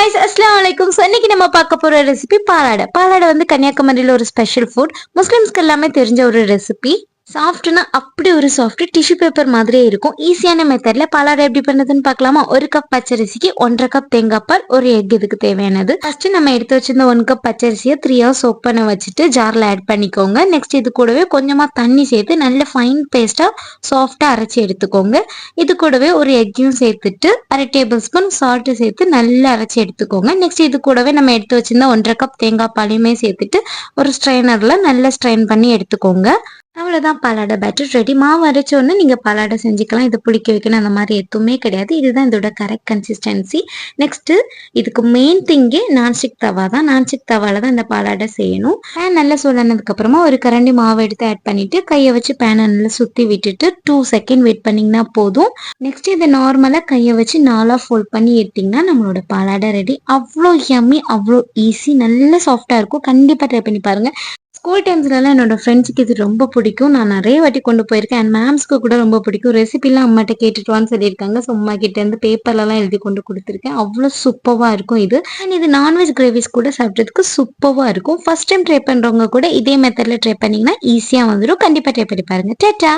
guys, assalamu alaikum. So இன்னைக்கு நம்ம பார்க்க போற ரெசிபி பாலாடை. பாலாடை வந்து கன்னியாகுமரியில ஒரு ஸ்பெஷல் ஃபுட். முஸ்லிம்ஸ்க்கு எல்லாமே தெரிஞ்ச ஒரு ரெசிபி. சாஃப்ட்னா அப்படி ஒரு சாஃப்ட் டிஷ்யூ பேப்பர் மாதிரியே இருக்கும். ஈஸியான மெத்தட்ல பாலாடை எப்படி பண்ணதுன்னு பார்க்கலாமா? ஒரு கப் பச்சரிசிக்கு 1.5 கப் தேங்காய் பால், ஒரு எக் இதுக்கு தேவையானது. ஃபர்ஸ்ட் நம்ம எடுத்து வச்சிருந்த 1 கப் பச்சரிசியை 3 hours சோக் பண்ண வச்சுட்டு ஜார்ல ஆட் பண்ணிக்கோங்க. நெக்ஸ்ட் இது கூடவே கொஞ்சமா தண்ணி சேர்த்து நல்ல ஃபைன் பேஸ்டா சாஃப்டா அரைச்சி எடுத்துக்கோங்க. இது கூடவே ஒரு எக்கையும் சேர்த்துட்டு 1/2 டேபிள் ஸ்பூன் சால்ட் சேர்த்து நல்லா அரைச்சி எடுத்துக்கோங்க. நெக்ஸ்ட் இது கூடவே நம்ம எடுத்து வச்சிருந்த 1.5 கப் தேங்காய் பாலையுமே சேர்த்துட்டு ஒரு ஸ்ட்ரைனர்ல நல்லா ஸ்ட்ரைன் பண்ணி எடுத்துக்கோங்க. அவ்வளோதான், பாலாடை பேட்டர் ரெடி. மாவு அரைச்ச உடனே நீங்கள் பாலாடை செஞ்சுக்கலாம். இது புளிக்க வைக்கணும் அந்த மாதிரி எதுவுமே கிடையாது. இதுதான் இதோட கரெக்ட் கன்சிஸ்டன்சி. நெக்ஸ்ட்டு இதுக்கு மெயின் திங்கே நான்ஸ்டிக் தவா தான். நான்ஸ்டிக் தவால தான் இந்த பாலாடை செய்யணும். பேன் நல்லா சூடானதுக்கப்புறமா ஒரு கரண்டி மாவு எடுத்து ஆட் பண்ணிவிட்டு கையை வச்சு பேனை நல்லா சுற்றி விட்டுட்டு 2 செகண்ட் வெயிட் பண்ணிங்கன்னா போதும். நெக்ஸ்ட் இதை நார்மலாக கையை வச்சு 4 ஃபோல்ட் பண்ணி எடுத்திங்கன்னா நம்மளோட பாலாடை ரெடி. அவ்வளோ யம்மி, அவ்வளோ ஈஸி, நல்ல சாஃப்டாக இருக்கும். கண்டிப்பாக ட்ரை பண்ணி பாருங்கள். ஸ்கூல் டைம்ஸ்லலாம் என்னோட ஃப்ரெண்ட்ஸுக்கு இது ரொம்ப பிடிக்கும். நான் நிறைய வாட்டி கொண்டு போயிருக்கேன். அண்ட் மேம்ஸ்க்கு கூட ரொம்ப பிடிக்கும். ரெசிபிலாம் அம்மாட்ட கேட்டுட்டுவான்னு சொல்லியிருக்காங்க. ஸோ அம்மா கிட்டேருந்து பேப்பர்லலாம் எழுதி கொண்டு கொடுத்துருக்கேன். அவ்வளோ சூப்பராக இருக்கும் இது. அண்ட் இது நான்வெஜ் கிரேவிஸ் கூட சாப்பிட்றதுக்கு சூப்பராக இருக்கும். ஃபர்ஸ்ட் டைம் ட்ரை பண்ணுறவங்க கூட இதே மெத்தடில் ட்ரை பண்ணிங்கன்னா ஈஸியாக வந்துடும். கண்டிப்பாக ட்ரை பண்ணி பாருங்கள். டேட்டா.